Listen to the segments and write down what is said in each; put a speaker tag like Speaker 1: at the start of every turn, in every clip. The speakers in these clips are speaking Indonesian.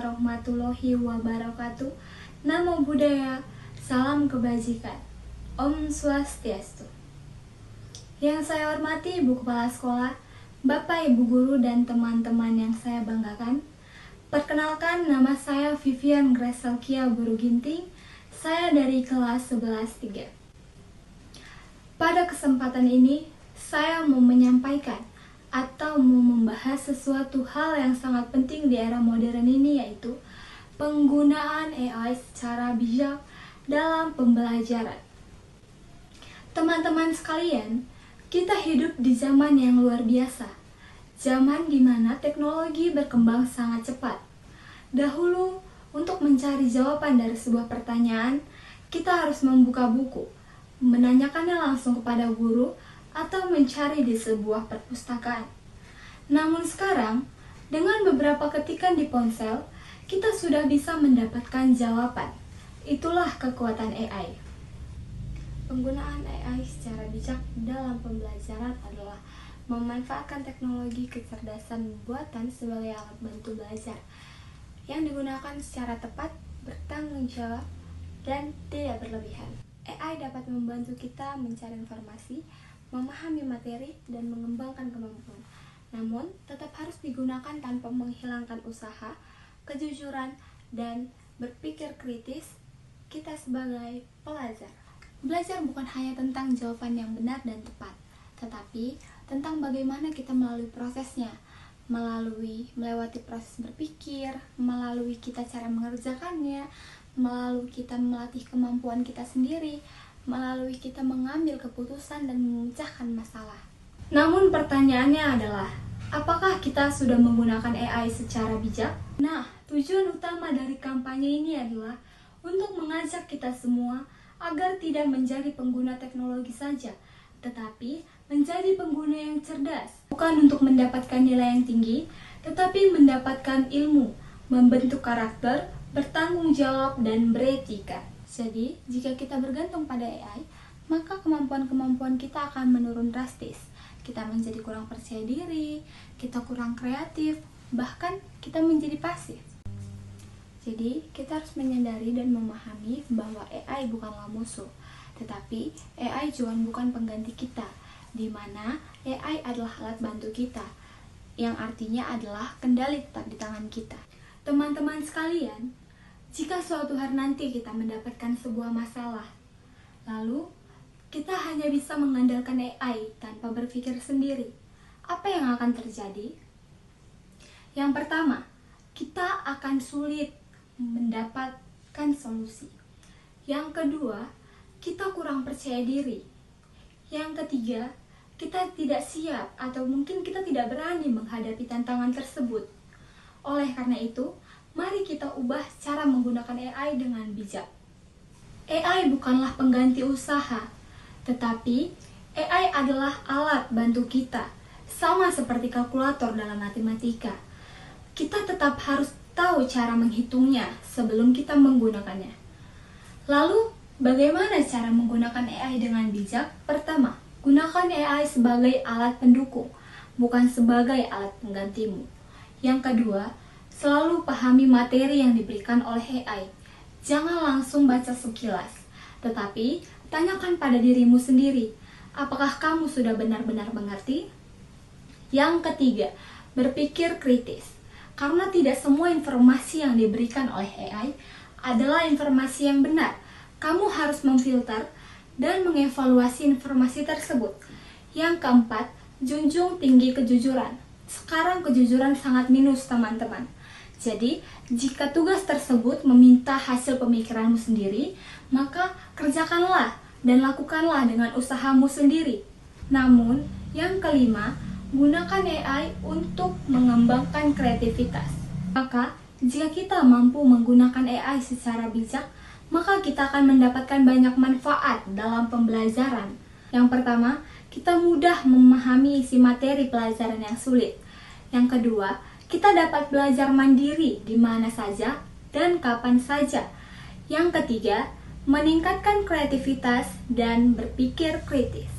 Speaker 1: warahmatullahi wabarakatuh. Namo Buddhaya, salam kebajikan. Om Swastiastu. Yang saya hormati Ibu Kepala Sekolah, Bapak Ibu Guru dan teman-teman yang saya banggakan. Perkenalkan, nama saya Vivian Gracelkia Buruginting. Saya dari kelas 11-3. Pada kesempatan ini, saya mau menyampaikan atau mau membahas sesuatu hal yang sangat penting di era modern ini, yaitu penggunaan AI secara bijak dalam pembelajaran. Teman-teman sekalian, kita hidup di zaman yang luar biasa. Zaman di mana teknologi berkembang sangat cepat. Dahulu, untuk mencari jawaban dari sebuah pertanyaan, kita harus membuka buku, menanyakannya langsung kepada guru, atau mencari di sebuah perpustakaan. Namun sekarang, dengan beberapa ketikan di ponsel, kita sudah bisa mendapatkan jawaban. Itulah kekuatan AI. Penggunaan AI secara bijak dalam pembelajaran adalah memanfaatkan teknologi kecerdasan buatan sebagai alat bantu belajar yang digunakan secara tepat, bertanggung jawab, dan tidak berlebihan. AI dapat membantu kita mencari informasi, memahami materi, dan mengembangkan kemampuan. Namun, tetap harus digunakan tanpa menghilangkan usaha, kejujuran, dan berpikir kritis kita sebagai pelajar. Belajar bukan hanya tentang jawaban yang benar dan tepat, tetapi tentang bagaimana kita melalui prosesnya, melewati proses berpikir, melalui kita cara mengerjakannya, melalui kita melatih kemampuan kita sendiri, melalui kita mengambil keputusan dan memecahkan masalah. Namun pertanyaannya adalah, apakah kita sudah menggunakan AI secara bijak? Nah, tujuan utama dari kampanye ini adalah untuk mengajak kita semua agar tidak menjadi pengguna teknologi saja, tetapi menjadi pengguna yang cerdas. Bukan untuk mendapatkan nilai yang tinggi, tetapi mendapatkan ilmu, membentuk karakter, bertanggung jawab, dan beretika. Jadi, jika kita bergantung pada AI, maka kemampuan-kemampuan kita akan menurun drastis. Kita menjadi kurang percaya diri, kita kurang kreatif, bahkan kita menjadi pasif. Jadi, kita harus menyadari dan memahami bahwa AI bukanlah musuh, tetapi AI juga bukan pengganti kita, di mana AI adalah alat bantu kita, yang artinya adalah kendali tetap di tangan kita. Teman-teman sekalian, jika suatu hari nanti kita mendapatkan sebuah masalah, lalu kita hanya bisa mengandalkan AI tanpa berpikir sendiri, apa yang akan terjadi? Yang pertama, kita akan sulit mendapatkan solusi. Yang kedua, kita kurang percaya diri. Yang ketiga, kita tidak siap atau mungkin kita tidak berani menghadapi tantangan tersebut. Oleh karena itu, mari kita ubah cara menggunakan AI dengan bijak. AI bukanlah pengganti usaha, tetapi AI adalah alat bantu kita, sama seperti kalkulator dalam matematika. Kita tetap harus tahu cara menghitungnya sebelum kita menggunakannya. Lalu, bagaimana cara menggunakan AI dengan bijak? Pertama, gunakan AI sebagai alat pendukung, bukan sebagai alat penggantimu. Yang kedua, selalu pahami materi yang diberikan oleh AI. Jangan langsung baca sekilas, tetapi tanyakan pada dirimu sendiri, apakah kamu sudah benar-benar mengerti? Yang ketiga, berpikir kritis. Karena tidak semua informasi yang diberikan oleh AI adalah informasi yang benar. Kamu harus memfilter dan mengevaluasi informasi tersebut. Yang keempat, junjung tinggi kejujuran. Sekarang kejujuran sangat minus, teman-teman. Jadi, jika tugas tersebut meminta hasil pemikiranmu sendiri, maka kerjakanlah dan lakukanlah dengan usahamu sendiri. Namun, yang kelima, gunakan AI untuk mengembangkan kreativitas. Maka, jika kita mampu menggunakan AI secara bijak, maka kita akan mendapatkan banyak manfaat dalam pembelajaran. Yang pertama, kita mudah memahami isi materi pelajaran yang sulit. Yang kedua, kita dapat belajar mandiri di mana saja dan kapan saja. Yang ketiga, meningkatkan kreativitas dan berpikir kritis.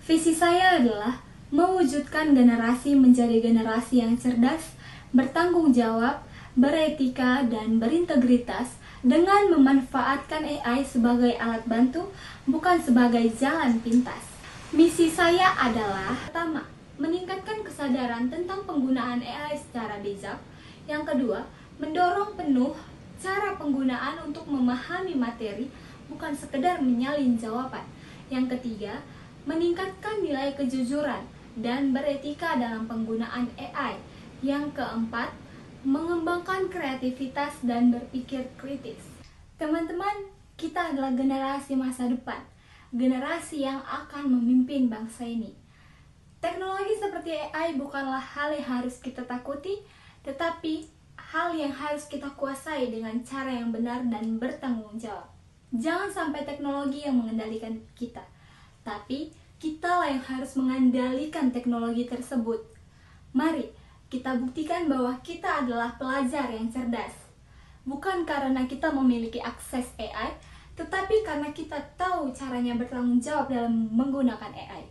Speaker 1: Visi saya adalah mewujudkan generasi menjadi generasi yang cerdas, bertanggung jawab, beretika, dan berintegritas dengan memanfaatkan AI sebagai alat bantu, bukan sebagai jalan pintas. Misi saya adalah, pertama, meningkatkan kesadaran tentang penggunaan AI secara bijak. Yang kedua, mendorong penuh cara penggunaan untuk memahami materi, bukan sekedar menyalin jawaban. Yang ketiga, meningkatkan nilai kejujuran dan beretika dalam penggunaan AI. Yang keempat, mengembangkan kreativitas dan berpikir kritis. Teman-teman, kita adalah generasi masa depan, generasi yang akan memimpin bangsa ini. Teknologi seperti AI bukanlah hal yang harus kita takuti, tetapi hal yang harus kita kuasai dengan cara yang benar dan bertanggung jawab. Jangan sampai teknologi yang mengendalikan kita, tapi kitalah yang harus mengendalikan teknologi tersebut. Mari kita buktikan bahwa kita adalah pelajar yang cerdas. Bukan karena kita memiliki akses AI, tetapi karena kita tahu caranya bertanggung jawab dalam menggunakan AI.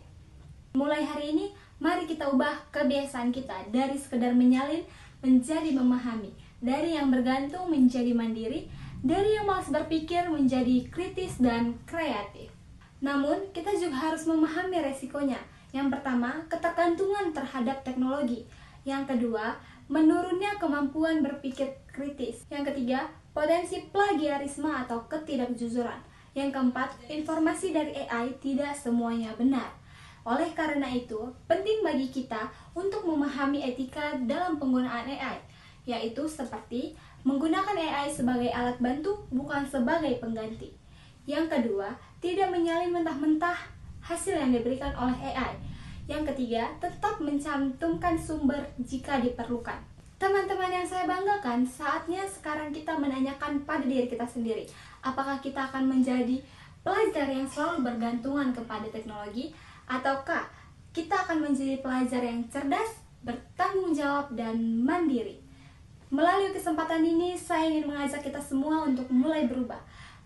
Speaker 1: Mulai hari ini, mari kita ubah kebiasaan kita dari sekedar menyalin menjadi memahami, dari yang bergantung menjadi mandiri, dari yang malas berpikir menjadi kritis dan kreatif. Namun, kita juga harus memahami resikonya. Yang pertama, ketergantungan terhadap teknologi. Yang kedua, menurunnya kemampuan berpikir kritis. Yang ketiga, potensi plagiarisme atau ketidakjujuran. Yang keempat, informasi dari AI tidak semuanya benar. Oleh karena itu, penting bagi kita untuk memahami etika dalam penggunaan AI, yaitu seperti menggunakan AI sebagai alat bantu, bukan sebagai pengganti. Yang kedua, tidak menyalin mentah-mentah hasil yang diberikan oleh AI. Yang ketiga, tetap mencantumkan sumber jika diperlukan. Teman-teman yang saya banggakan, saatnya sekarang kita menanyakan pada diri kita sendiri, apakah kita akan menjadi pelajar yang selalu bergantungan kepada teknologi, ataukah kita akan menjadi pelajar yang cerdas, bertanggung jawab, dan mandiri. Melalui kesempatan ini, saya ingin mengajak kita semua untuk mulai berubah.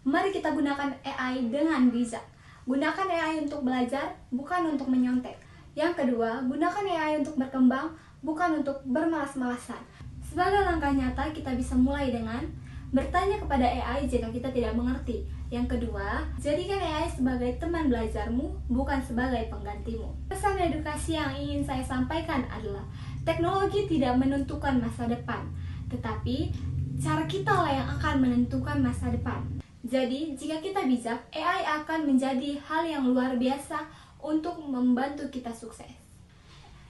Speaker 1: Mari kita gunakan AI dengan bijak. Gunakan AI untuk belajar, bukan untuk menyontek. Yang kedua, gunakan AI untuk berkembang, bukan untuk bermalas-malasan. Sebagai langkah nyata, kita bisa mulai dengan bertanya kepada AI jika kita tidak mengerti. Yang kedua, jadikan AI sebagai teman belajarmu, bukan sebagai penggantimu. Pesan edukasi yang ingin saya sampaikan adalah, teknologi tidak menentukan masa depan, tetapi cara kita lah yang akan menentukan masa depan. Jadi, jika kita bijak, AI akan menjadi hal yang luar biasa untuk membantu kita sukses.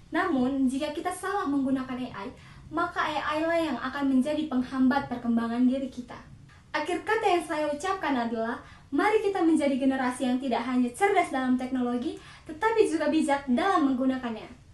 Speaker 1: Namun, jika kita salah menggunakan AI, maka AI lah yang akan menjadi penghambat perkembangan diri kita. Akhir kata yang saya ucapkan adalah, mari kita menjadi generasi yang tidak hanya cerdas dalam teknologi, tetapi juga bijak dalam menggunakannya.